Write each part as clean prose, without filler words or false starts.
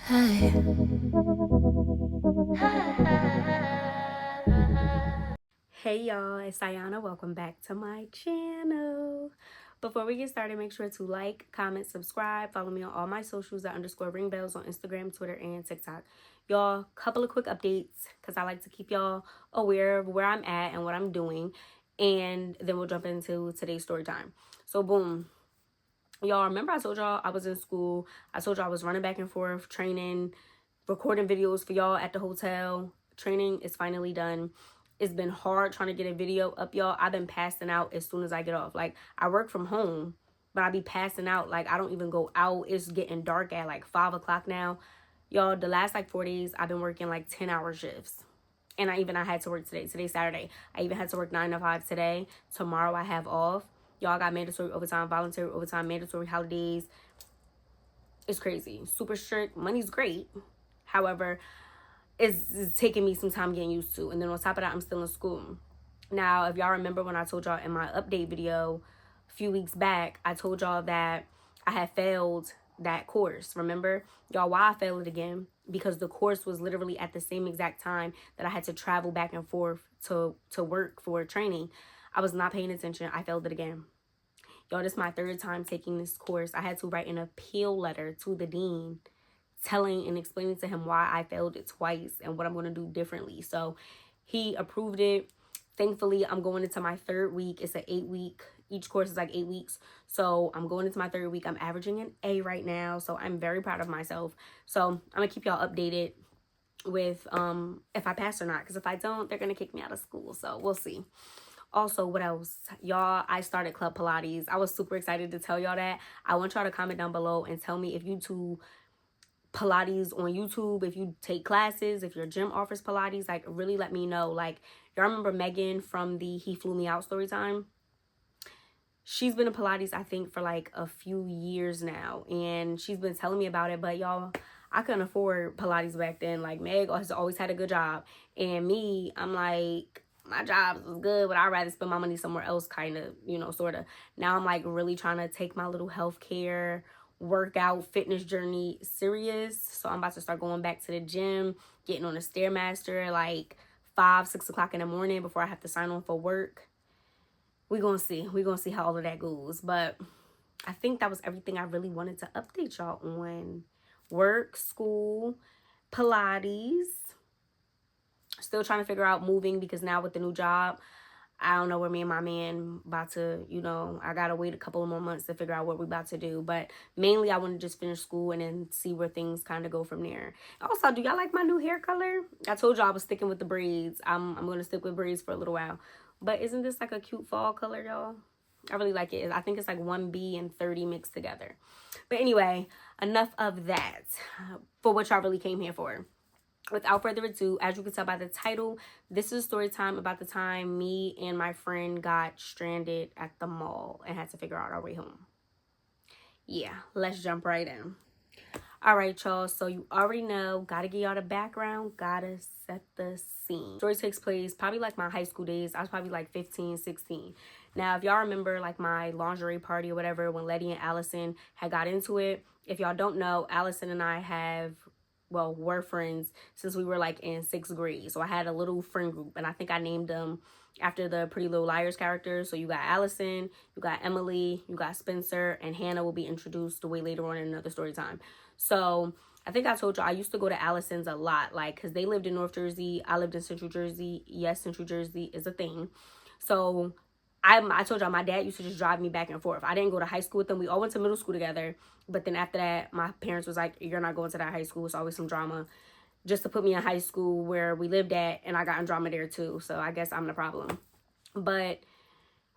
Hey. Hey y'all, it's Ayanna. Welcome back to my channel. Before we get started, make sure to like, comment, subscribe, follow me on all my socials at _ring bells on Instagram, Twitter, and TikTok. Y'all, couple of quick updates because I like to keep y'all aware of where I'm at and what I'm doing. And then we'll jump into today's story time. So boom. Y'all remember I told y'all I was in school. I told y'all I was running back and forth, training, recording videos for y'all at the hotel. Training is finally done. It's been hard trying to get a video up, y'all. I've been passing out as soon as I get off. Like, I work from home, but I be passing out. Like, I don't even go out. It's getting dark at like 5 o'clock now. Y'all, the last like 4 days, I've been working like 10-hour shifts. And I had to work today. Today's Saturday. I even had to work 9 to 5 today. Tomorrow I have off. Y'all got mandatory overtime, voluntary overtime, mandatory holidays. It's crazy. Super strict. Money's great. However, it's taking me some time getting used to. And then on top of that, I'm still in school. Now, if y'all remember when I told y'all in my update video a few weeks back, I told y'all that I had failed that course. Remember? Y'all, why I failed it again? Because the course was literally at the same exact time that I had to travel back and forth to work for training. I was not paying attention. I failed it again. Y'all, this is my third time taking this course. I had to write an appeal letter to the dean telling and explaining to him why I failed it twice and what I'm going to do differently. So he approved it. Thankfully, I'm going into my third week. It's an 8-week. Each course is like 8 weeks. So I'm going into my third week. I'm averaging an A right now. So I'm very proud of myself. So I'm going to keep y'all updated with if I pass or not. Because if I don't, they're going to kick me out of school. So we'll see. Also, what else? Y'all, I started Club Pilates. I was super excited to tell y'all that. I want y'all to comment down below and tell me if you do Pilates on YouTube, if you take classes, if your gym offers Pilates. Like, really let me know. Like, y'all remember Megan from the He Flew Me Out story time? She's been in Pilates, I think, for like a few years now. And she's been telling me about it. But y'all, I couldn't afford Pilates back then. Like, Meg has always had a good job. And me, I'm like, my job is good, but I'd rather spend my money somewhere else, kind of, you know, sort of. Now I'm like really trying to take my little healthcare, workout, fitness journey serious. So I'm about to start going back to the gym, getting on a Stairmaster like 5, 6 o'clock in the morning before I have to sign on for work. We're going to see. We're going to see how all of that goes. But I think that was everything I really wanted to update y'all on. Work, school, Pilates. Still trying to figure out moving because now with the new job, I don't know where me and my man about to, you know, I got to wait a couple of more months to figure out what we're about to do. But mainly I want to just finish school and then see where things kind of go from there. Also, do y'all like my new hair color? I told y'all I was sticking with the braids. I'm going to stick with braids for a little while. But isn't this like a cute fall color, y'all? I really like it. I think it's like 1B and 30 mixed together. But anyway, enough of that for what y'all really came here for. Without further ado, as you can tell by the title, this is a story time about the time me and my friend got stranded at the mall and had to figure out our way home. Yeah, let's jump right in. All right, y'all. So you already know, gotta get y'all the background, gotta set the scene. Story takes place probably like my high school days. I was probably like 15, 16. Now, if y'all remember like my lingerie party or whatever, when Letty and Allison had got into it, if y'all don't know, Allison and I were friends since we were like in 6th grade. So I had a little friend group and I think I named them after the Pretty Little Liars characters. So you got Allison, you got Emily, you got Spencer, and Hannah will be introduced way later on in another story time. So I think I told you I used to go to Allison's a lot, like, because they lived in North Jersey. I lived in Central Jersey. Yes, Central Jersey is a thing. So I told y'all my dad used to just drive me back and forth. I didn't go to high school with them. We all went to middle school together. But then after that, my parents was like, you're not going to that high school. It's always some drama. Just to put me in high school where we lived at. And I got in drama there too. So I guess I'm the problem. But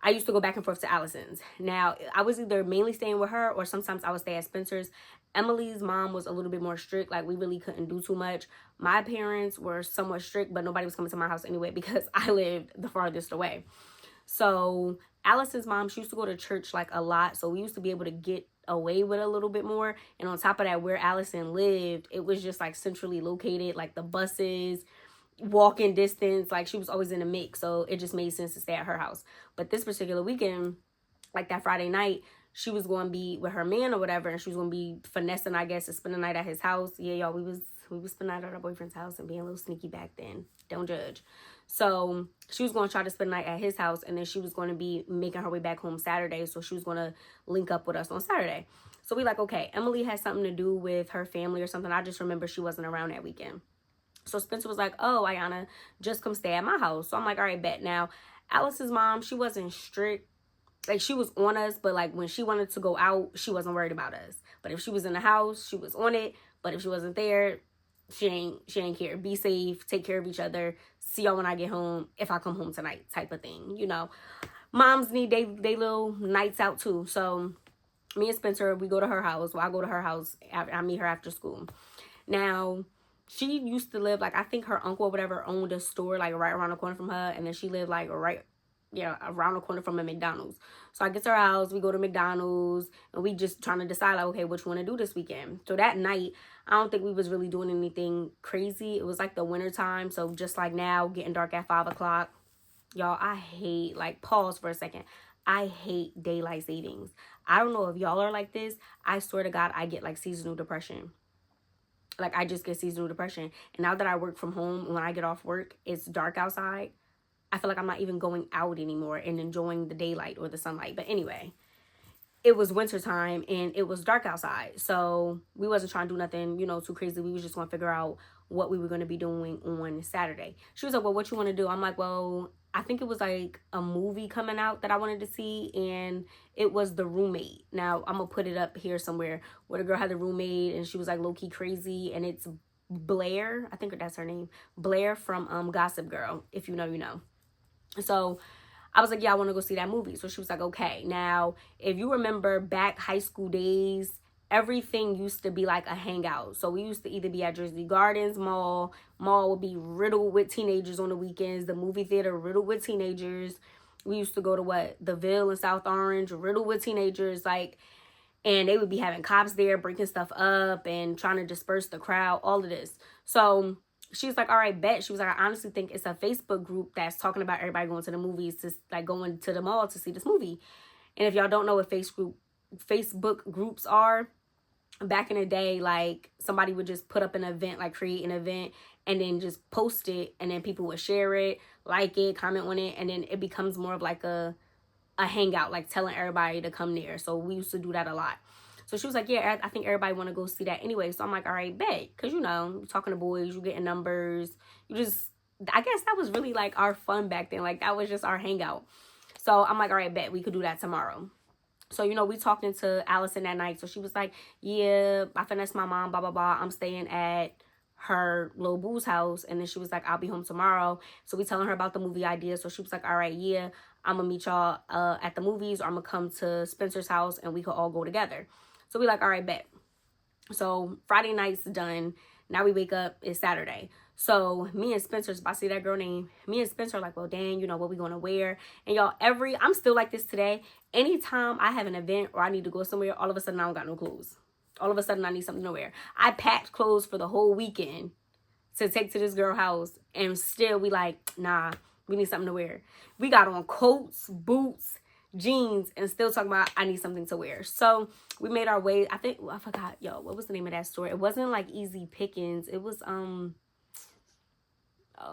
I used to go back and forth to Allison's. Now, I was either mainly staying with her or sometimes I would stay at Spencer's. Emily's mom was a little bit more strict. Like, we really couldn't do too much. My parents were somewhat strict, but nobody was coming to my house anyway because I lived the farthest away. So Allison's mom, she used to go to church like a lot. So we used to be able to get away with a little bit more. And on top of that, where Allison lived, it was just like centrally located, like the buses, walking distance, like she was always in a mix. So it just made sense to stay at her house. But this particular weekend, like that Friday night, she was going to be with her man or whatever, and she was going to be finessing, I guess, to spend the night at his house. Yeah, y'all, we was spending the night at our boyfriend's house and being a little sneaky back then. Don't judge. So she was going to try to spend the night at his house, and then she was going to be making her way back home Saturday. So she was going to link up with us on Saturday. So we like, okay, Emily has something to do with her family or something. I just remember she wasn't around that weekend. So Spencer was like, oh, Ayanna, just come stay at my house. So I'm like, all right, bet. Now, Alice's mom, she wasn't strict. Like, she was on us, but like when she wanted to go out, she wasn't worried about us. But if she was in the house, she was on it. But if she wasn't there, she ain't care. Be safe, take care of each other. See y'all when I get home, if I come home tonight, type of thing. You know, moms need they little nights out too. So me and Spencer, we go to her house. Well, I go to her house. I meet her after school. Now, she used to live, like, I think her uncle or whatever owned a store, like, right around the corner from her. And then she lived, like, around the corner from a McDonald's. So I get to her house, we go to McDonald's, and we just trying to decide, like, okay, what you want to do this weekend. So that night, I don't think we was really doing anything crazy. It was, like, the winter time. So just like now, getting dark at 5 o'clock. Y'all, I hate, like, pause for a second. I hate daylight savings. I don't know if y'all are like this. I swear to God, I get, like, seasonal depression. Like, I just get seasonal depression. And now that I work from home, when I get off work, it's dark outside. I feel like I'm not even going out anymore and enjoying the daylight or the sunlight. But anyway, it was wintertime and it was dark outside. So we wasn't trying to do nothing, you know, too crazy. We was just going to figure out what we were going to be doing on Saturday. She was like, well, what you want to do? I'm like, well, I think it was like a movie coming out that I wanted to see, and it was The Roommate. Now, I'm going to put it up here somewhere where the girl had a roommate and she was like low-key crazy, and it's Blair. I think that's her name. Blair from Gossip Girl. If you know, you know. So I was like, yeah, I want to go see that movie. So she was like, okay. Now, if you remember back high school days, everything used to be like a hangout. So we used to either be at Jersey Gardens Mall. Mall would be riddled with teenagers on the weekends. The movie theater riddled with teenagers. We used to go to the Ville in South Orange, riddled with teenagers. Like, and they would be having cops there breaking stuff up and trying to disperse the crowd, all of this. So she's like, all right, bet. She was like, I honestly think it's a Facebook group that's talking about everybody going to the movies, to like going to the mall to see this movie. And if y'all don't know what Facebook groups are, back in the day, like, somebody would just put up an event, like create an event, and then just post it, and then people would share it, like it, comment on it, and then it becomes more of like a hangout, like telling everybody to come there. So we used to do that a lot. So she was like, yeah, I think everybody want to go see that anyway. So I'm like, all right, bet. Because, you know, you're talking to boys, you're getting numbers. I guess that was really like our fun back then. Like, that was just our hangout. So I'm like, all right, bet. We could do that tomorrow. So, you know, we talking to Allison that night. So she was like, yeah, I finessed my mom, blah, blah, blah. I'm staying at her little boo's house. And then she was like, I'll be home tomorrow. So we telling her about the movie idea. So she was like, all right, yeah, I'm going to meet y'all at the movies, or I'm going to come to Spencer's house and we could all go together. So we like, all right, bet. So Friday night's done. Now we wake up, it's Saturday. So me and Spencer's about to see that girl name. Me and Spencer are like, well, dang, you know, what we going to wear? And y'all, I'm still like this today. Anytime I have an event or I need to go somewhere, all of a sudden I don't got no clothes. All of a sudden I need something to wear. I packed clothes for the whole weekend to take to this girl house, and still we like, nah, we need something to wear. We got on coats, boots, jeans, and still talking about I need something to wear. So we made our way. I forgot, what was the name of that store? It wasn't like Easy Pickings. It was oh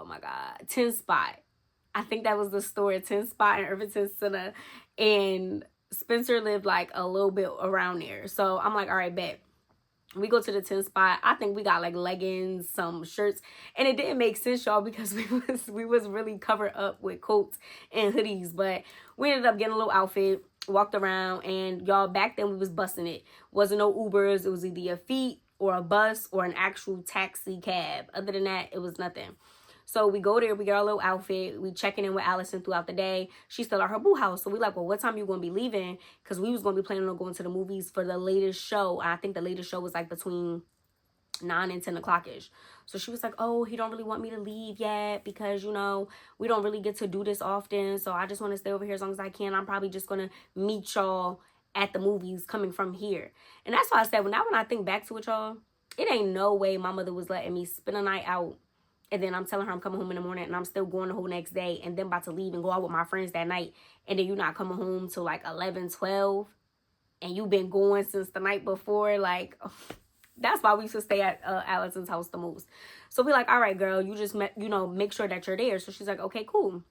my God, 10 Spot. I think that was the store, 10 Spot in Irvington Center. And Spencer lived like a little bit around there. So I'm like, all right, bet. We go to the 10 Spot. I think we got like leggings, some shirts. And it didn't make sense, y'all, because we was really covered up with coats and hoodies. But we ended up getting a little outfit, walked around. And y'all, back then we was busting it. Wasn't no Ubers. It was either a feet or a bus or an actual taxi cab. Other than that, it was nothing. So we go there, we get our little outfit, we checking in with Allison throughout the day. She's still at her boo house. So we like, well, what time you going to be leaving? Because we was going to be planning on going to the movies for the latest show. And I think the latest show was like between 9 and 10 o'clock-ish. So she was like, oh, he don't really want me to leave yet because, you know, we don't really get to do this often. So I just want to stay over here as long as I can. I'm probably just going to meet y'all at the movies coming from here. And that's why I said, when I think back to it, y'all, it ain't no way my mother was letting me spend a night out. And then I'm telling her I'm coming home in the morning and I'm still going the whole next day and then about to leave and go out with my friends that night. And then you're not coming home till like 11, 12. and you've been going since the night before, like, that's why we used to stay at Allison's house the most. So we like, all right, girl, you just make sure that you're there. So she's like, okay, cool.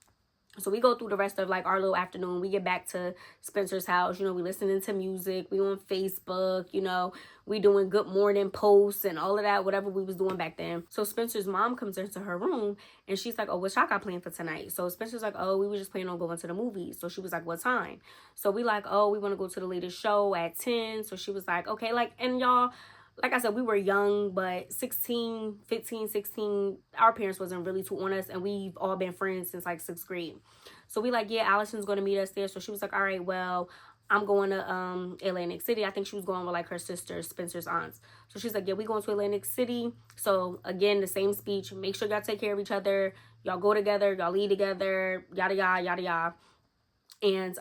So we go through the rest of like our little afternoon. We get back to Spencer's house. We listening to music. We on Facebook. We doing good morning posts and all of that, whatever we was doing back then. So Spencer's mom comes into her room and she's like, oh, what y'all got planned for tonight? So Spencer's like, oh, we were just planning on going to the movies. So she was like, what time? So we like, oh, we want to go to the latest show at 10. So she was like, okay, like, and y'all, like I said, we were young, but 16, 15, 16, our parents wasn't really too on us, and we've all been friends since like 6th grade. So we like, yeah, Allison's going to meet us there. So she was like, all right, well, I'm going to Atlantic City. I think she was going with like her sister, Spencer's aunts. So she's like, yeah, we going to Atlantic City. So again, the same speech. Make sure y'all take care of each other. Y'all go together. Y'all leave together. Yada, yada, yada, yada. And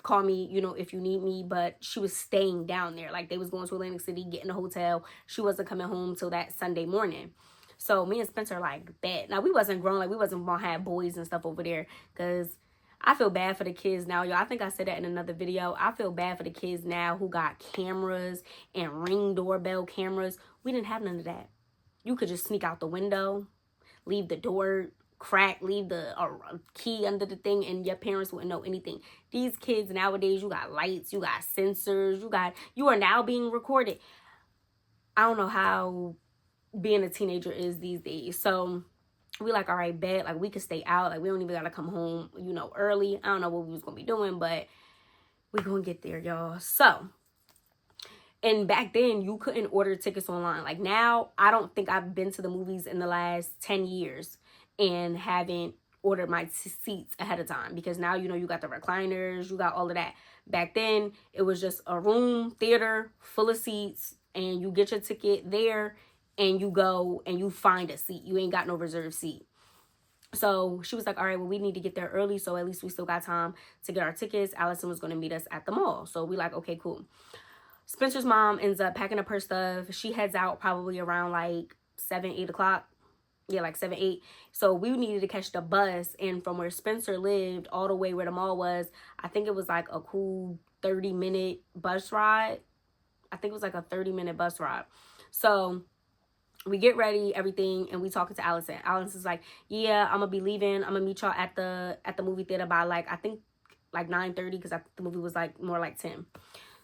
call me, if you need me. But she was staying down there. Like, they was going to Atlantic City, getting a hotel. She wasn't coming home till that Sunday morning. So me and Spencer like, bet. Now, we wasn't grown. Like, we wasn't gonna have boys and stuff over there, because I feel bad for the kids now, y'all. I think I said that in another video. I feel bad for the kids now who got cameras and Ring doorbell cameras. We didn't have none of that. You could just sneak out the window, leave the door crack, leave the key under the thing, and your parents wouldn't know anything. These kids nowadays, you got lights, you got sensors, you are now being recorded. I don't know how being a teenager is these days. So we like, all right, bet, like, we could stay out, like, we don't even gotta come home early. I don't know what we was gonna be doing, but we gonna get there, y'all. So, and back then, you couldn't order tickets online. Like, now, I don't think I've been to the movies in the last 10 years and haven't ordered my seats ahead of time, because now, you got the recliners, you got all of that. Back then, it was just a room, theater, full of seats, and you get your ticket there, and you go and you find a seat. You ain't got no reserved seat. So she was like, all right, well, we need to get there early, so at least we still got time to get our tickets. Allison was going to meet us at the mall. So we like, okay, cool. Spencer's mom ends up packing up her stuff. She heads out probably around like 7, 8 o'clock. Yeah, like 7, 8. So we needed to catch the bus. And from where Spencer lived all the way where the mall was, I think it was like a cool 30-minute bus ride. I think it was like a 30-minute bus ride. So we get ready, everything, and we talking to Allison. Allison's like, yeah, I'm going to be leaving. I'm going to meet y'all at the movie theater by like, I think like 9:30, because the movie was like more like 10.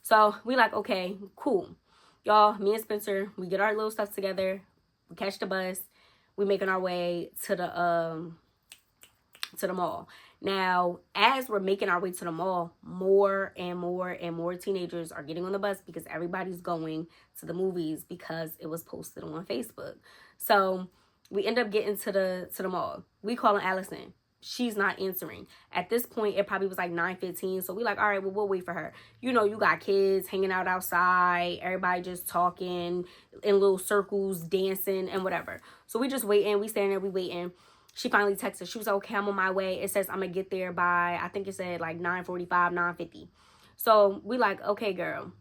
So we like, okay, cool. Y'all, me and Spencer, we get our little stuff together. We catch the bus. We making our way to the mall. Now, as we're making our way to the mall, more and more and more teenagers are getting on the bus, because everybody's going to the movies because it was posted on Facebook. So we end up getting to the mall. We calling Allison. She's not answering. At this point, it probably was like 9:15. So we like, all right, well, we'll wait for her. You got kids hanging out outside, everybody just talking in little circles, dancing and whatever. So we just waiting. We standing there, we waiting. She finally texted us. She was like, okay, I'm on my way. It says I'm going to get there by, I think it said like 9:45, 9:50. So we like, okay, girl.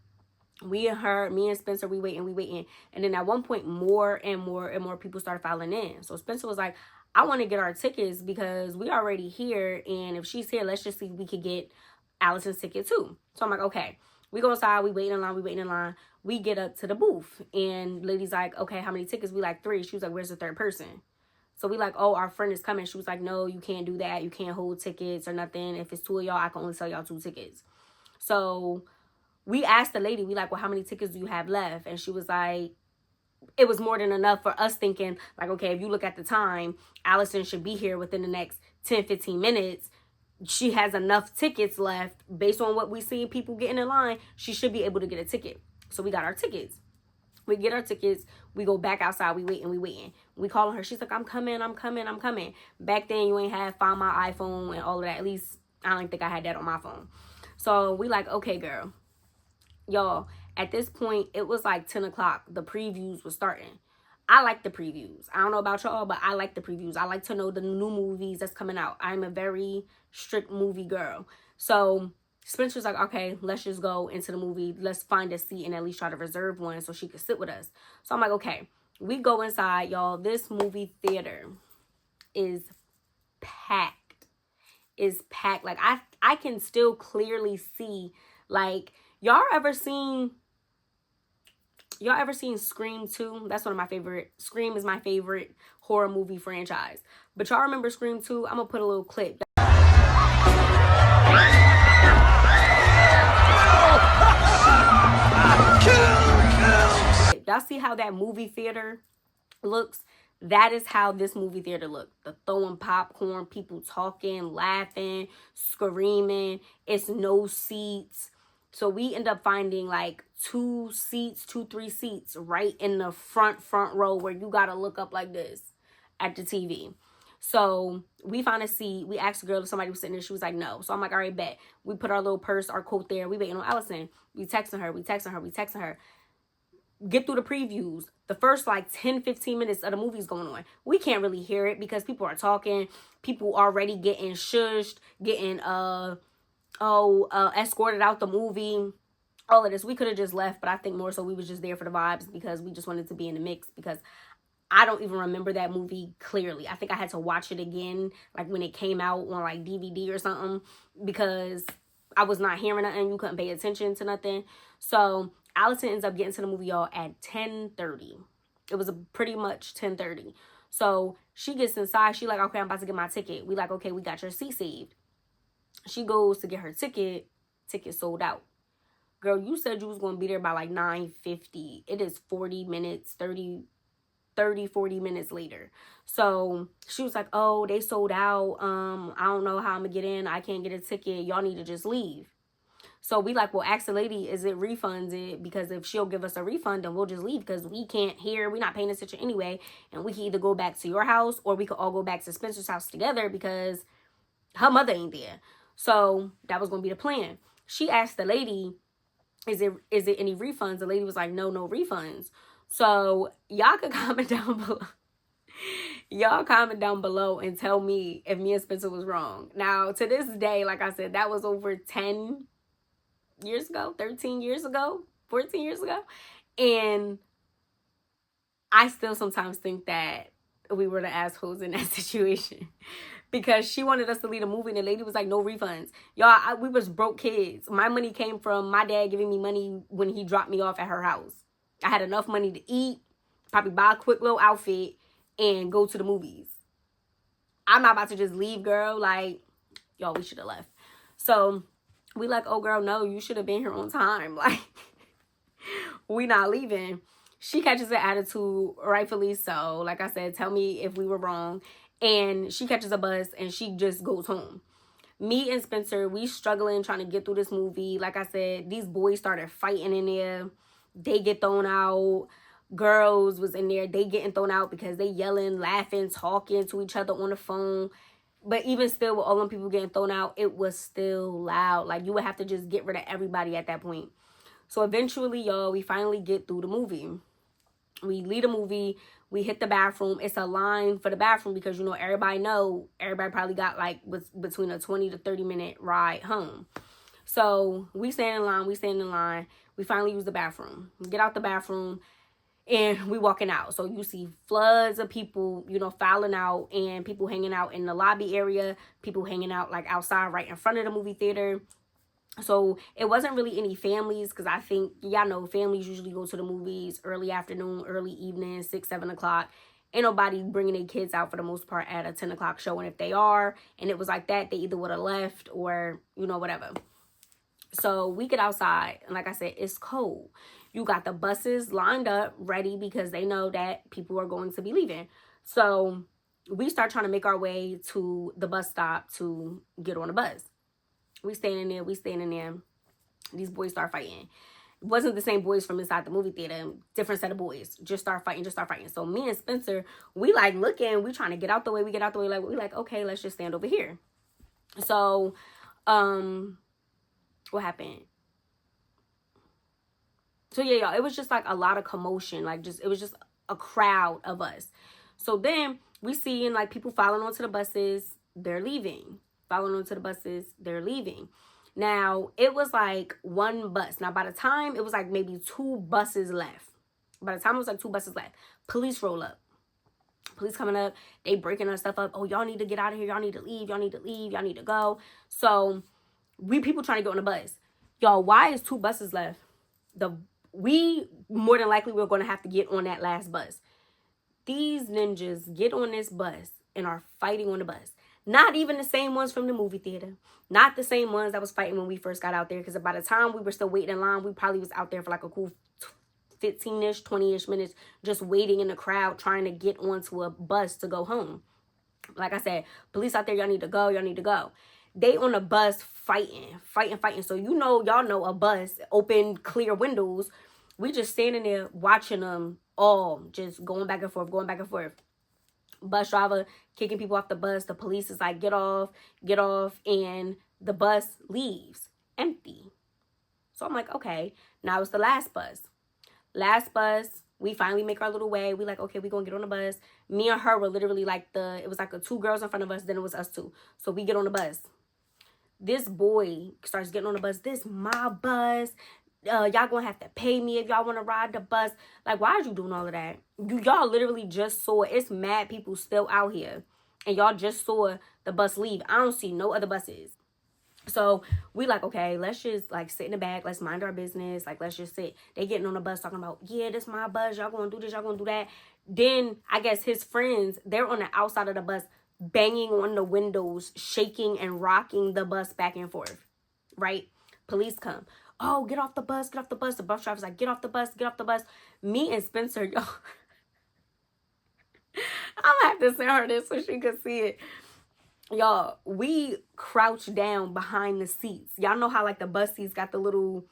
Me and Spencer, we waiting. And then at one point, more and more and more people started filing in. So Spencer was like, I want to get our tickets because we already here. And if she's here, let's just see if we could get Allison's ticket too. So I'm like, okay. We go inside. We wait in line. We get up to the booth. And lady's like, okay, how many tickets? We like 3. She was like, where's the third person? So we like, oh, our friend is coming. She was like, no, you can't do that. You can't hold tickets or nothing. If it's 2 of y'all, I can only sell y'all 2 tickets. So we asked the lady, we like, well, how many tickets do you have left? And she was like, it was more than enough for us thinking, like, okay, if you look at the time, Allison should be here within the next 10, 15 minutes. She has enough tickets left. Based on what we see people getting in line, she should be able to get a ticket. So we got our tickets. We get our tickets. We go back outside. We waiting. We calling her. She's like, I'm coming. Back then, you ain't had Find My iPhone and all of that. At least, I don't think I had that on my phone. So we like, okay, girl. Y'all, at this point, it was like 10 o'clock. The previews were starting. I like the previews. I don't know about y'all, but I like the previews. I like to know the new movies that's coming out. I'm a very strict movie girl. So Spencer's like, okay, let's just go into the movie. Let's find a seat and at least try to reserve one so she could sit with us. So I'm like, okay. We go inside, y'all. This movie theater is packed. Like, I can still clearly see, like, Y'all ever seen Scream 2? That's one of my favorite. Scream is my favorite horror movie franchise. But y'all remember Scream 2? I'm gonna put a little clip. Y'all see how that movie theater looks? That is how this movie theater looked. The throwing popcorn, people talking, laughing, screaming. It's no seats. So we end up finding like 2 seats, 3 seats right in the front row where you gotta look up like this at the TV. So we found a seat. We asked the girl if somebody was sitting there. She was like, no. So I'm like, all right, bet. We put our little purse, our coat there. We waiting on Allison. We texting her. Get through the previews. The first like 10-15 minutes of the movie's going on. We can't really hear it because people are talking. People already getting shushed, getting escorted out the movie. All of this. We could have just left, but I think more so we was just there for the vibes because we just wanted to be in the mix, because I don't even remember that movie clearly. I think I had to watch it again, like when it came out on like DVD or something, because I was not hearing nothing. You couldn't pay attention to nothing. So Allison ends up getting to the movie, y'all, at 10:30. It was pretty much 10:30. So she gets inside. She like, okay, I'm about to get my ticket. We like, okay, we got your seat saved. She goes to get her ticket. Ticket sold out. Girl, you said you was going to be there by like 9:50. It is 40 minutes, 40 minutes later. So she was like, oh, they sold out. I don't know how I'm going to get in. I can't get a ticket. Y'all need to just leave. So we like, well, ask the lady, is it refunded? Because if she'll give us a refund, then we'll just leave, because we can't hear. We're not paying attention anyway. And we can either go back to your house or we could all go back to Spencer's house together because her mother ain't there. So that was going to be the plan. She asked the lady, is it any refunds? The lady was like, no refunds. So y'all could comment down below. Y'all comment down below and tell me if me and Spencer was wrong. Now, to this day, like I said, that was over 10 years ago, 13 years ago, 14 years ago. And I still sometimes think that we were the assholes in that situation. Because she wanted us to leave the movie and the lady was like, no refunds. Y'all, we was broke kids. My money came from my dad giving me money when he dropped me off at her house. I had enough money to eat, probably buy a quick little outfit, and go to the movies. I'm not about to just leave, girl. Like, y'all, we should have left. So we like, oh, girl, no, you should have been here on time. Like, we not leaving. She catches an attitude, rightfully so. Like I said, tell me if we were wrong. And she catches a bus and she just goes home. Me and Spencer, we struggling trying to get through this movie. Like I said, these boys started fighting in there. They get thrown out. Girls was in there. They getting thrown out because they yelling, laughing, talking to each other on the phone. But even still, with all them people getting thrown out, it was still loud. Like, you would have to just get rid of everybody at that point. So eventually, y'all, we finally get through the movie. We leave the movie. We hit the bathroom. It's a line for the bathroom because, you know, everybody probably got like between a 20 to 30 minute ride home. So we stand in line. We finally use the bathroom. We get out the bathroom and we walking out. So you see floods of people, you know, filing out, and people hanging out in the lobby area, people hanging out like outside right in front of the movie theater. So it wasn't really any families, because I think, y'all know, families usually go to the movies early afternoon, early evening, 6, 7 o'clock. Ain't nobody bringing their kids out for the most part at a 10 o'clock show. And if they are, and it was like that, they either would have left or, you know, whatever. So we get outside, and like I said, it's cold. You got the buses lined up, ready, because they know that people are going to be leaving. So we start trying to make our way to the bus stop to get on the bus. We standing there. These boys start fighting. It wasn't the same boys from inside the movie theater. Different set of boys. Just start fighting. So me and Spencer, we like looking. We trying to get out the way. We get out the way. We like, okay, let's just stand over here. So, what happened? So yeah, y'all, it was just like a lot of commotion. Like, it was just a crowd of us. So then we seeing like people following onto the buses. They're leaving. Following onto the buses, they're leaving. Now, it was like one bus. Now, by the time, it was like maybe 2 buses left. By the time it was like 2 buses left, police roll up. Police coming up, they breaking our stuff up. Oh, y'all need to get out of here. Y'all need to leave. Y'all need to leave. Y'all need to go. So, people trying to get on the bus. Y'all, why is 2 buses left? We more than likely we're going to have to get on that last bus. These ninjas get on this bus and are fighting on the bus. Not even the same ones from the movie theater. Not the same ones that was fighting when we first got out there. Because by the time we were still waiting in line, we probably was out there for like a cool 15-ish, 20-ish minutes just waiting in the crowd trying to get onto a bus to go home. Like I said, police out there, y'all need to go. Y'all need to go. They on a bus fighting. So y'all know a bus, open, clear windows. We just standing there watching them all just going back and forth. Bus driver kicking people off the bus. The police is like, get off. And the bus leaves empty. So I'm like, okay, now it's the last bus. We finally make our little way. We like, okay, we gonna get on the bus. Me and her were literally like it was like 2 girls in front of us, then it was us 2. So we get on the bus. This boy starts getting on the bus. This my bus. Y'all gonna have to pay me if y'all want to ride the bus. Like, why are you doing all of that? Y'all literally just saw it. It's mad people still out here. And y'all just saw the bus leave. I don't see no other buses. So we like, okay, let's just like sit in the back. Let's mind our business. Like, let's just sit. They getting on the bus talking about, yeah, this my bus. Y'all gonna do this. Y'all gonna do that. Then I guess his friends, they're on the outside of the bus, banging on the windows, shaking and rocking the bus back and forth. Right? Police come. Oh, get off the bus. The bus driver's like, get off the bus. Me and Spencer, y'all. I'm gonna have to send her this so she can see it. Y'all, we crouched down behind the seats. Y'all know how like the bus seats got the little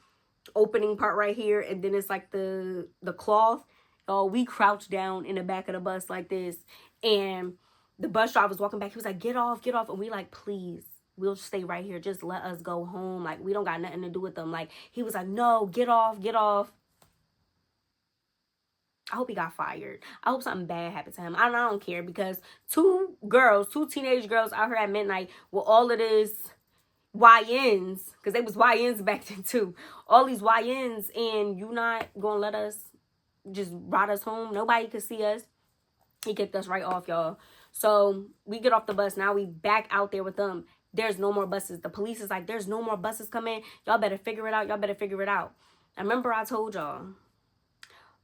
opening part right here, and then it's like the cloth. Y'all, we crouched down in the back of the bus like this, and the bus driver was walking back. He was like, get off. And we like, please, we'll stay right here. Just let us go home. Like, we don't got nothing to do with them. Like, he was like, no, get off. I hope he got fired. I hope something bad happened to him. I don't care, because 2 teenage girls out here at midnight with all of this YNs, because they was YNs back then too. All these YNs, and you not gonna let us just ride us home? Nobody could see us. He kicked us right off, y'all. So we get off the bus. Now we back out there with them. There's no more buses. The police is like, there's no more buses coming. Y'all better figure it out. I remember I told y'all,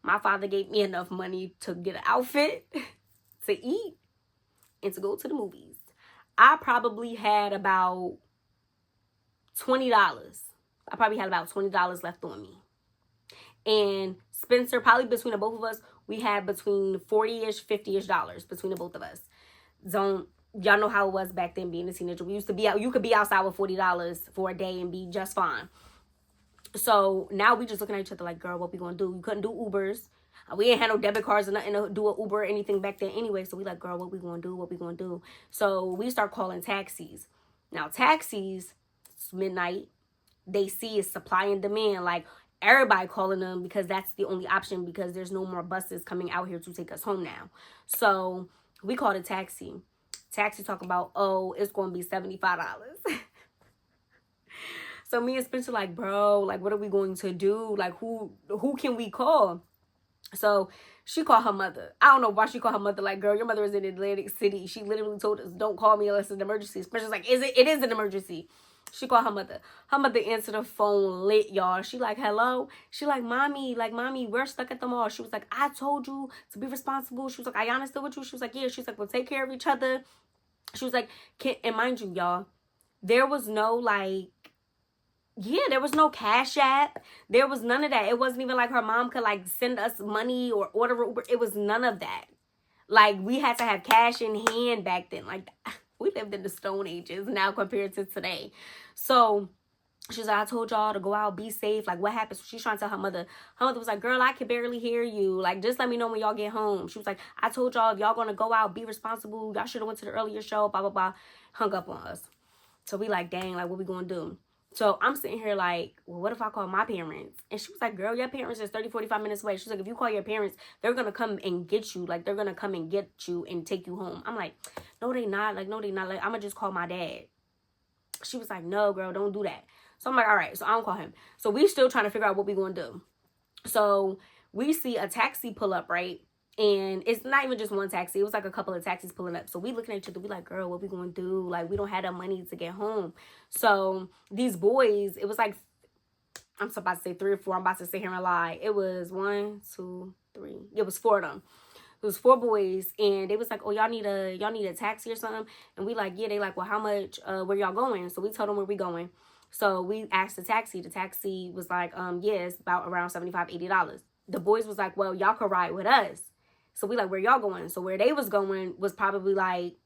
my father gave me enough money to get an outfit, to eat, and to go to the movies. I probably had about $20. I probably had about $20 left on me. And Spencer, probably between the both of us, we had between $40-ish, $50-ish between the both of us. Y'all know how it was back then being a teenager. We used to be out, you could be outside with $40 for a day and be just fine. So now we just looking at each other like, girl, what we gonna do? We couldn't do Ubers. We ain't had no debit cards or nothing to do an Uber or anything back then anyway. So we like, girl, what we gonna do? So we start calling taxis. Now taxis, it's midnight. They see it's supply and demand. Like, everybody calling them because that's the only option, because there's no more buses coming out here to take us home now. So we called a taxi. Taxi talk about, oh, it's going to be $75. So me and Spencer like, bro, like, what are we going to do? Like, who can we call? So she called her mother. I don't know why she called her mother. Like, girl, your mother is in Atlantic City. She literally told us, don't call me unless it's an emergency. Spencer's like, it is an emergency. She called her mother. Her mother answered the phone lit, y'all. She like, hello? She like, mommy, we're stuck at the mall. She was like, I told you to be responsible. She was like, Ayanna still with you? She was like, yeah. She's like, we'll take care of each other. She was like, and mind you, y'all, there was no like, there was no Cash App. There was none of that. It wasn't even like her mom could like send us money or order Uber. It was none of that. Like, we had to have cash in hand back then. Like, we lived in the Stone Ages now compared to today. So she's like, I told y'all to go out, be safe. Like, what happened? So she's trying to tell her mother. Her mother was like, girl, I can barely hear you. Like, just let me know when y'all get home. She was like, I told y'all if y'all gonna go out, be responsible. Y'all should have went to the earlier show, blah, blah, blah. Hung up on us. So we like, dang, like, what we gonna do? So I'm sitting here like, well, what if I call my parents? And she was like, girl, your parents is 30, 45 minutes away. She's like, if you call your parents, they're going to come and get you. Like, they're going to come and get you and take you home. I'm like, no, they not. Like, no, they not. Like, I'm going to just call my dad. She was like, no, girl, don't do that. So I'm like, all right. So I don't call him. So we still trying to figure out what we going to do. So we see a taxi pull up, right? And it's not even just one taxi. It was like a couple of taxis pulling up. So we looking at each other. We like, girl, what we going to do? Like, we don't have the money to get home. So these boys, it was like I'm about to say 3 or 4. I'm about to sit here and lie. It was 1, 2, 3. It was 4 of them. It was 4 boys, and they was like, "Oh, y'all need a taxi or something?" And we like, "Yeah." They like, "Well, how much? Where y'all going?" So we told them where we going. So we asked the taxi. The taxi was like, yeah, it's about around $75-$80. The boys was like, "Well, y'all could ride with us." So we like, "Where y'all going?" So where they was going was probably like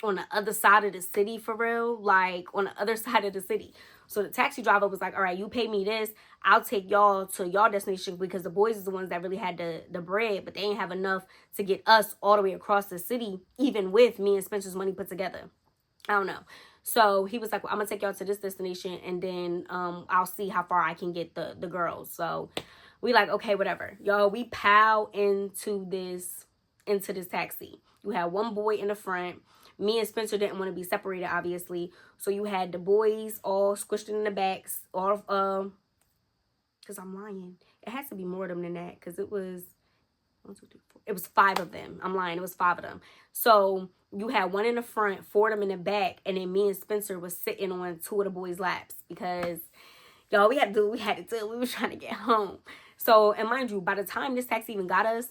on the other side of the city, for real, like on the other side of the city. So the taxi driver was like, "All right, you pay me this, I'll take y'all to y'all destination," because the boys is the ones that really had the bread, but they ain't have enough to get us all the way across the city, even with me and Spencer's money put together. I don't know. So he was like, "Well, I'm gonna take y'all to this destination, and then I'll see how far I can get the girls." So we like, okay, whatever. Y'all, we pow into this taxi. You had one boy in the front. Me and Spencer didn't want to be separated, obviously. So you had the boys all squished in the backs, all because I'm lying. It has to be more of them than that, because it was 1, 2, 3, 4. It was 5 of them. I'm lying. It was 5 of them. So you had one in the front, 4 of them in the back, and then me and Spencer was sitting on 2 of the boys' laps because y'all, we had to do what we had to do. We were trying to get home. So, and mind you, by the time this taxi even got us,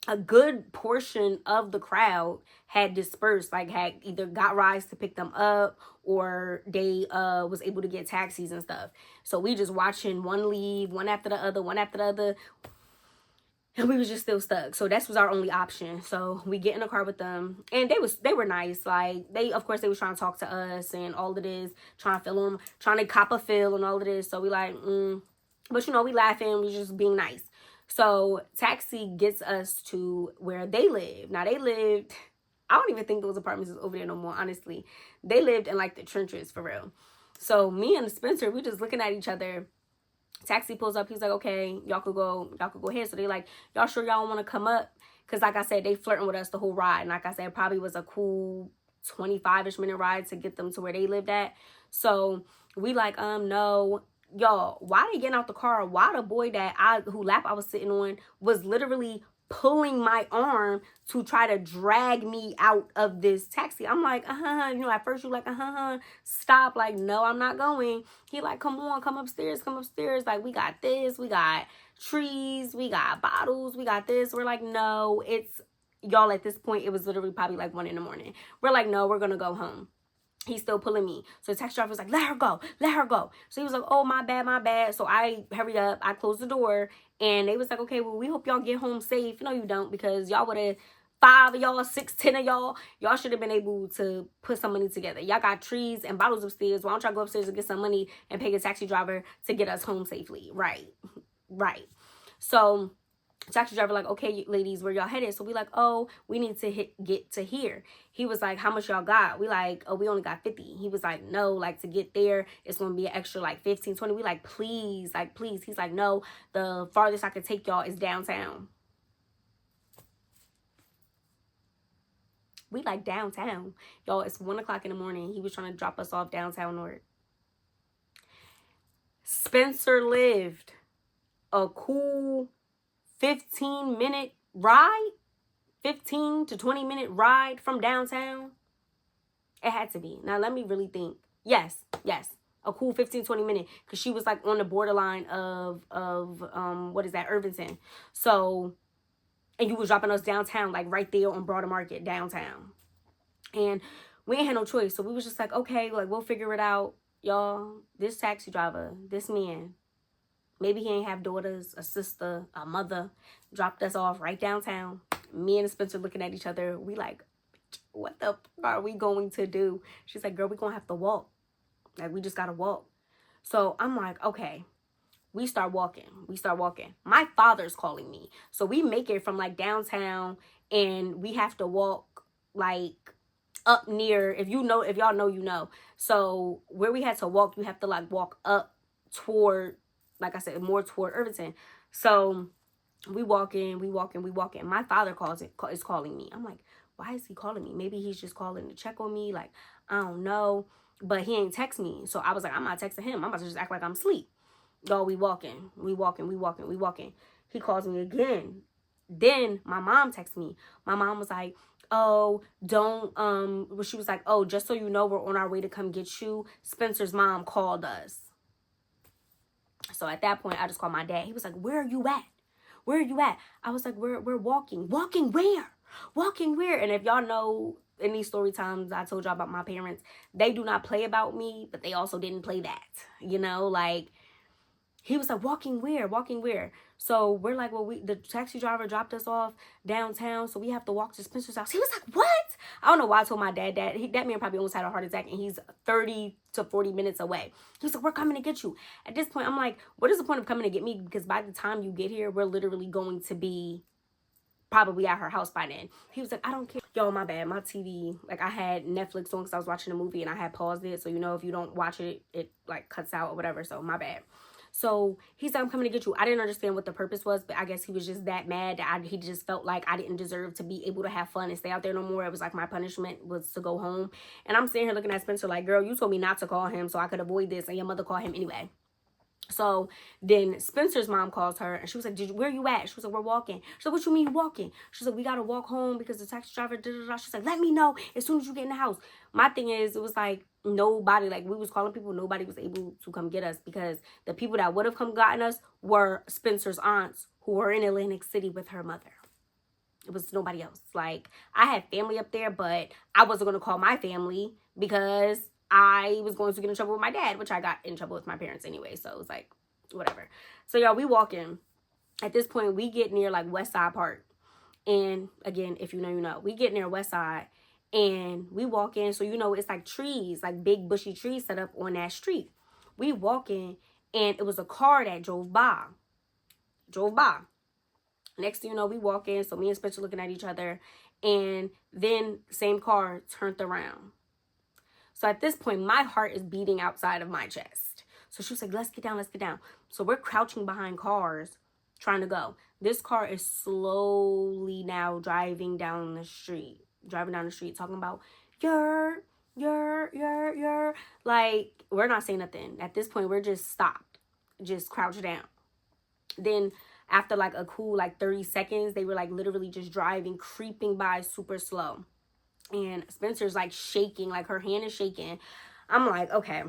a good portion of the crowd had dispersed, like had either got rides to pick them up or they was able to get taxis and stuff. So we just watching one leave, one after the other, one after the other, and we was just still stuck. So that was our only option. So we get in the car with them, and they were nice. Like, they, of course, they was trying to talk to us and all of this, trying to feel them, trying to cop a feel and all of this. So we like, but you know, we laughing, we just being nice. So taxi gets us to where they live. Now they lived, I don't even think those apartments is over there no more, honestly. They lived in like the trenches, for real. So me and Spencer, we just looking at each other. Taxi pulls up. He's like, "Okay, y'all could go ahead." So they like, "Y'all sure y'all want to come up?" Because like I said, they flirting with us the whole ride. And like I said, it probably was a cool 25-ish minute ride to get them to where they lived at. So we like, no. Y'all, why they getting out the car? Why the boy who lap I was sitting on was literally pulling my arm to try to drag me out of this taxi. I'm like, you know, at first you like, stop, like, no, I'm not going. He like, come on, come upstairs. Like, we got this, we got trees, we got bottles, we got this. We're like, no, y'all, at this point, it was literally probably like 1 a.m. We're like, no, we're gonna go home. He's still pulling me. So the taxi driver was like, let her go. So he was like, oh, my bad. So I hurried up. I closed the door. And they was like, okay, well, we hope y'all get home safe. No, you don't, because y'all would have, 5 of y'all, 6, 10 of y'all should have been able to put some money together. Y'all got trees and bottles upstairs. Why don't y'all go upstairs and get some money and pay a taxi driver to get us home safely? Right. So taxi driver like, okay, ladies, where y'all headed? So we like, oh, we need to get to here. He was like, how much y'all got? We like, oh, we only got 50. He was like, no, like, to get there, it's gonna be an extra like 15, 20. We like, please. He's like, no, the farthest I could take y'all is downtown. We like, downtown? Y'all, it's 1 o'clock in the morning. He was trying to drop us off downtown North. Spencer lived a cool 15-minute ride, 15 to 20-minute ride from downtown. It had to be. Now let me really think. Yes, a cool 15, 20 minute, because she was like on the borderline of what is that, Irvington. So, and you was dropping us downtown, like right there on Broader Market downtown, and we ain't had no choice. So we was just like, okay, like, we'll figure it out. Y'all, this taxi driver, this man, maybe he ain't have daughters, a sister, a mother, dropped us off right downtown. Me and Spencer looking at each other. We like, what the fuck are we going to do? She's like, girl, we gonna have to walk. Like, we just gotta walk. So I'm like, okay. We start walking. My father's calling me. So we make it from like downtown, and we have to walk like up near, if y'all know, you know. So where we had to walk, you have to like walk up toward, like I said, more toward Irvington. So we walking. My father is calling me. I'm like, why is he calling me? Maybe he's just calling to check on me. Like, I don't know. But he ain't text me. So I was like, I'm not texting him. I'm about to just act like I'm asleep. Y'all, we walking. He calls me again. Then my mom texts me. My mom was like, oh, don't, she was like, oh, just so you know, we're on our way to come get you. Spencer's mom called us. So at that point, I just called my dad. He was like, where are you at? Where are you at? I was like, we're walking. Walking where? Walking where? And if y'all know any story times I told y'all about my parents, they do not play about me, but they also didn't play that. You know, like, he was like, walking where? Walking where? So we're like, well, the taxi driver dropped us off downtown, so we have to walk to Spencer's house. He was like, what? I don't know why I told my dad that. That man probably almost had a heart attack, and he's 30 to 40 minutes away. He was like, we're coming to get you. At this point, I'm like, what is the point of coming to get me? Because by the time you get here, we're literally going to be probably at her house by then. He was like, I don't care. Yo, my bad. My TV, like, I had Netflix on because I was watching a movie, and I had paused it. So, you know, if you don't watch it, it, like, cuts out or whatever. So, my bad. So he said, I'm coming to get you. I didn't understand what the purpose was, but I guess he was just that mad that he just felt like I didn't deserve to be able to have fun and stay out there no more. It was like my punishment was to go home. And I'm sitting here looking at Spencer like, girl, you told me not to call him so I could avoid this, and your mother called him anyway. So then Spencer's mom calls her, and she was like, where you at? She was like, we're walking. She's like, what you mean you walking? She's like, we got to walk home because the taxi driver, She's like, let me know as soon as you get in the house. My thing is, it was like nobody, like we was calling people, nobody was able to come get us because the people that would have come gotten us were Spencer's aunts who were in Atlantic City with her mother. It was nobody else. Like, I had family up there, but I wasn't going to call my family because I was going to get in trouble with my dad, which I got in trouble with my parents anyway. So it was like, whatever. So y'all, we walk in. At this point, we get near like West Side Park. And again, if you know, you know. We get near West Side and we walk in. So, you know, it's like trees, like big bushy trees set up on that street. We walk in and it was a car that drove by. Next thing you know, we walk in. So me and Spencer looking at each other. And then same car turned around. So at this point, my heart is beating outside of my chest. So she was like, let's get down, let's get down. So we're crouching behind cars trying to go. This car is slowly now driving down the street, talking about, you're. Like, we're not saying nothing. At this point, we're just stopped, just crouched down. Then after like a cool like 30 seconds, they were like literally just driving, creeping by super slow. And Spencer's like shaking, like her hand is shaking. I'm like, okay,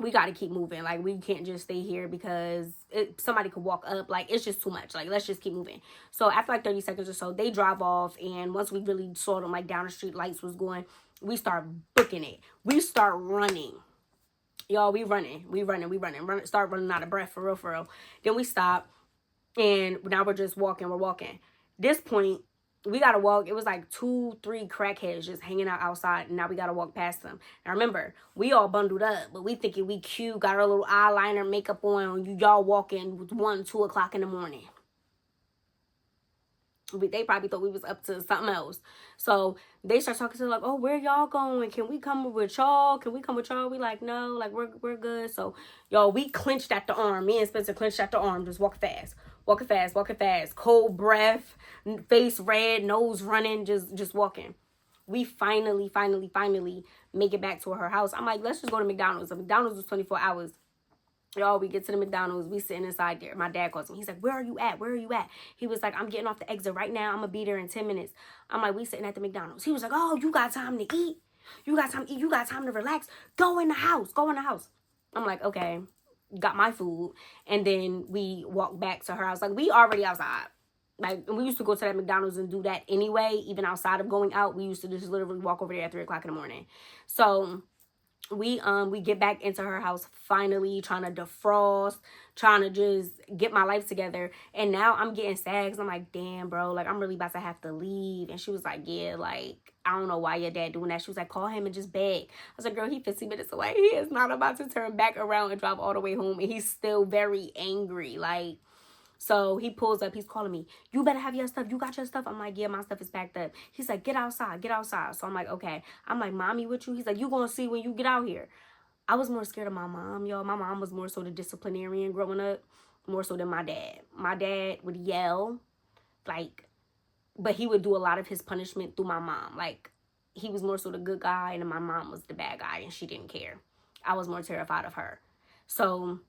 we got to keep moving. Like, we can't just stay here because somebody could walk up. Like, it's just too much. Like, let's just keep moving. So after like 30 seconds or so, they drive off. And once we really saw them like down the street, lights was going, we start booking it. We start running. Y'all, we start running out of breath, for real. Then we stop. And now we're just walking. This point, we gotta walk. It was like 2-3 crackheads just hanging out outside, and now we gotta walk past them. Now remember, we all bundled up, but we thinking we cute, got our little eyeliner, makeup on. Y'all walking with 1-2 o'clock in the morning. They probably thought we was up to something else. So they start talking to like, oh, where y'all going? Can we come with y'all? We like, no, like we're good. So y'all, we clenched at the arm. Me and Spencer clenched at the arm, just walking fast. Cold breath, face red, nose running, just walking. We finally make it back to her house. I'm like, let's just go to McDonald's. The McDonald's was 24 hours. Y'all, we get to the McDonald's. We sitting inside there. My dad calls me. He's like, where are you at? He was like, I'm getting off the exit right now. I'm going to be there in 10 minutes. I'm like, we sitting at the McDonald's. He was like, oh, you got time to eat? You got time to relax? Go in the house. I'm like, okay. Got my food. And then we walked back to her house. Like, we already outside. Like, we used to go to that McDonald's and do that anyway. Even outside of going out, we used to just literally walk over there at 3 o'clock in the morning. So we get back into her house, finally trying to defrost, trying to just get my life together. And now I'm getting sad because I'm like, damn, bro, like, I'm really about to have to leave. And she was like, yeah, like, I don't know why your dad doing that. She was like, call him and just beg. I was like, girl, he 15 minutes away. He is not about to turn back around and drive all the way home. And he's still very angry. Like, so he pulls up. He's calling me. You better have your stuff. You got your stuff? I'm like, yeah, my stuff is packed up. He's like, get outside. So I'm like, okay. I'm like, mommy with you? He's like, you going to see when you get out here. I was more scared of my mom, y'all. My mom was more so the disciplinarian growing up, more so than my dad. My dad would yell, like, but he would do a lot of his punishment through my mom. Like, he was more so the good guy, and my mom was the bad guy, and she didn't care. I was more terrified of her. So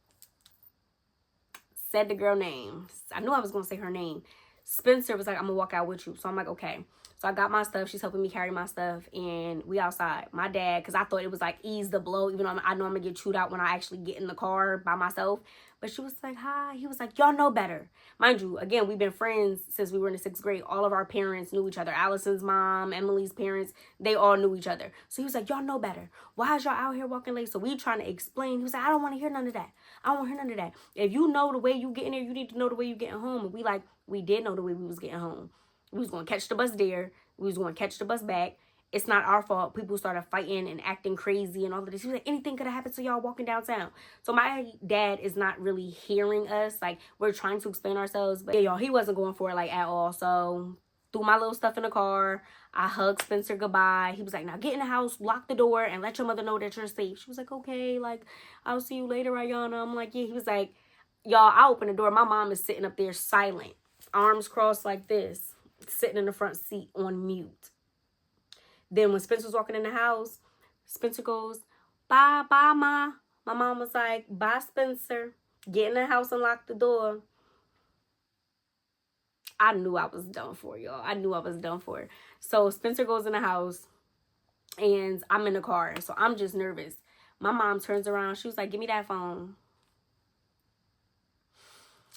said the girl name. I knew I was going to say her name. Spencer was like, I'm going to walk out with you. So I'm like, okay. So I got my stuff. She's helping me carry my stuff. And we outside. My dad, because I thought it was like ease the blow. Even though I know I'm going to get chewed out when I actually get in the car by myself. But she was like, hi. He was like, y'all know better. Mind you, again, we've been friends since we were in the 6th grade. All of our parents knew each other. Allison's mom, Emily's parents, they all knew each other. So he was like, y'all know better. Why is y'all out here walking late? So we trying to explain. He was like, I don't want to hear none of that. I don't want to hear none of that. If you know the way you getting there, you need to know the way you getting home. And we did know the way we was getting home. We was going to catch the bus there. We was going to catch the bus back. It's not our fault. People started fighting and acting crazy and all of this. He was like, anything could have happened to y'all walking downtown. So my dad is not really hearing us. Like, we're trying to explain ourselves. But yeah, y'all, he wasn't going for it, like, at all. So threw my little stuff in the car. I hugged Spencer goodbye. He was like, now get in the house, lock the door, and let your mother know that you're safe. She was like, okay, like, I'll see you later, Ayanna. I'm like, yeah. He was like, y'all, I open the door. My mom is sitting up there silent, arms crossed like this, sitting in the front seat on mute. Then when Spencer was walking in the house, Spencer goes, bye, bye, Ma. My mom was like, bye, Spencer. Get in the house and lock the door. I knew I was done for, y'all. I knew I was done for. So Spencer goes in the house, and I'm in the car. So I'm just nervous. My mom turns around. She was like, give me that phone.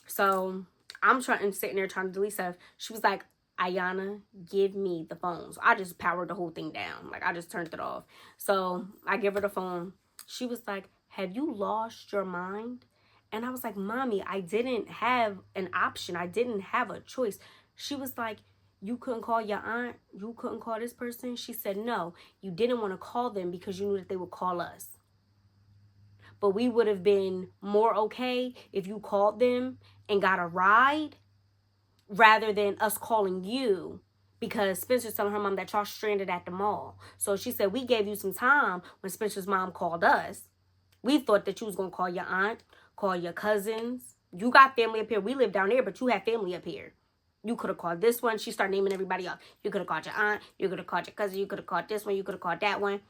So I'm sitting there trying to delete stuff. She was like, Ayanna, give me the phone. So I just powered the whole thing down. Like, I just turned it off. So I give her the phone. She was like, have you lost your mind? And I was like, Mommy, I didn't have an option. I didn't have a choice. She was like, you couldn't call your aunt? You couldn't call this person? She said, no, you didn't want to call them because you knew that they would call us. But we would have been more okay if you called them and got a ride rather than us calling you, because Spencer's telling her mom that y'all stranded at the mall. So she said, we gave you some time when Spencer's mom called us. We thought that you was going to call your aunt, call your cousins. You got family up here. We live down there, but you have family up here. You could have called this one. She started naming everybody up. You could have called your aunt. You could have called your cousin. You could have called this one. You could have called that one.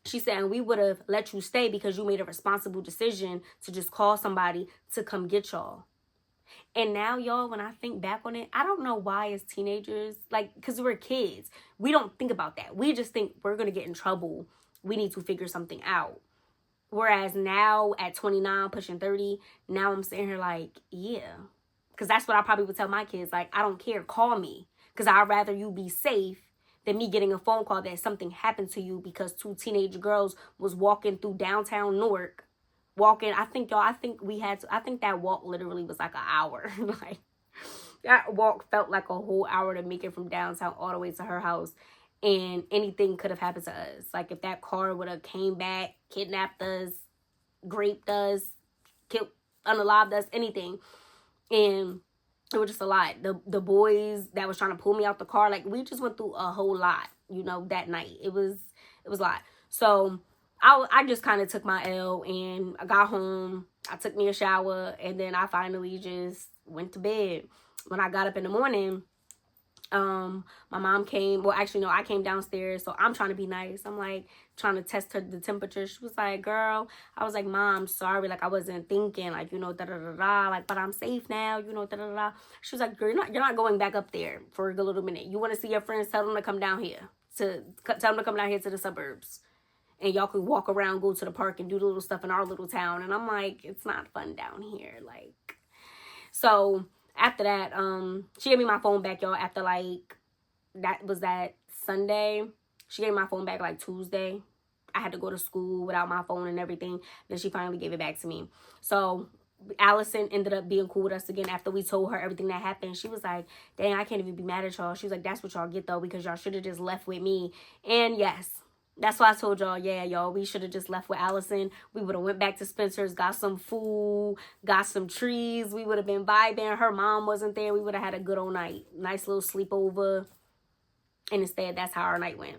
She said, and we would have let you stay because you made a responsible decision to just call somebody to come get y'all. And now, y'all, when I think back on it, I don't know why as teenagers, like, because we're kids, we don't think about that. We just think we're going to get in trouble. We need to figure something out. Whereas now at 29, pushing 30, now I'm sitting here like, yeah. Because that's what I probably would tell my kids. Like, I don't care. Call me. Because I'd rather you be safe than me getting a phone call that something happened to you because 2 teenage girls was walking through downtown Newark. I think that walk literally was like an hour. Like, that walk felt like a whole hour to make it from downtown all the way to her house. And anything could have happened to us. Like, if that car would have came back, kidnapped us, raped us, unalived us, anything. And it was just a lot. The boys that was trying to pull me out the car, like, we just went through a whole lot, that night. It was a lot. So I just kind of took my L, and I got home. I took me a shower, and then I finally just went to bed. When I got up in the morning, my mom came. Well, actually, no, I came downstairs. So I'm trying to be nice. I'm like trying to test the temperature. She was like, girl, I was like, Mom, sorry. Like, I wasn't thinking, like, da-da-da-da. Like, but I'm safe now, da-da-da-da. She was like, girl, you're not going back up there for a good little minute. You want to see your friends? Tell them to come down here. Tell them to come down here to the suburbs. And y'all could walk around, go to the park, and do the little stuff in our little town. And I'm like, it's not fun down here. Like, so after that, she gave me my phone back, y'all, after, like, that Sunday. She gave me my phone back, like, Tuesday. I had to go to school without my phone and everything. Then she finally gave it back to me. So Allison ended up being cool with us again after we told her everything that happened. She was like, dang, I can't even be mad at y'all. She was like, that's what y'all get, though, because y'all should have just left with me. And yes, that's why I told y'all, yeah, y'all, we should have just left with Allison. We would have went back to Spencer's, got some food, got some trees. We would have been vibing. Her mom wasn't there. We would have had a good old night. Nice little sleepover. And instead, that's how our night went.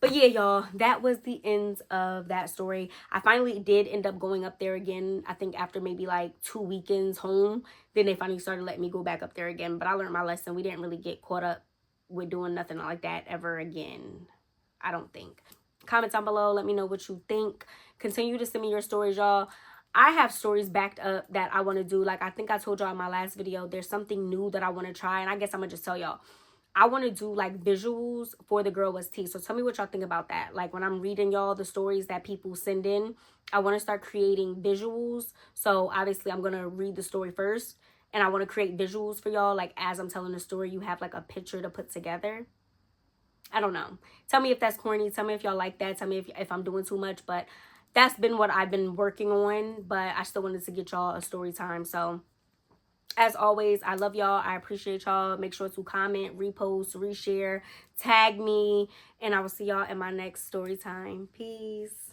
But yeah, y'all, that was the end of that story. I finally did end up going up there again, I think after maybe like 2 weekends home. Then they finally started letting me go back up there again. But I learned my lesson. We didn't really get caught up with doing nothing like that ever again, I don't think. Comment down below. Let me know what you think. Continue to send me your stories, y'all. I have stories backed up that I want to do. Like, I think I told y'all in my last video, there's something new that I want to try. And I guess I'm going to just tell y'all. I want to do like visuals for the Girl Was Tea. So tell me what y'all think about that. Like when I'm reading y'all the stories that people send in, I want to start creating visuals. So obviously I'm going to read the story first, and I want to create visuals for y'all. Like as I'm telling the story, you have like a picture to put together. I don't know. Tell me if that's corny. Tell me if y'all like that. Tell me if I'm doing too much. But that's been what I've been working on. But I still wanted to get y'all a story time. So as always, I love y'all. I appreciate y'all. Make sure to comment, repost, reshare, tag me. And I will see y'all in my next story time. Peace.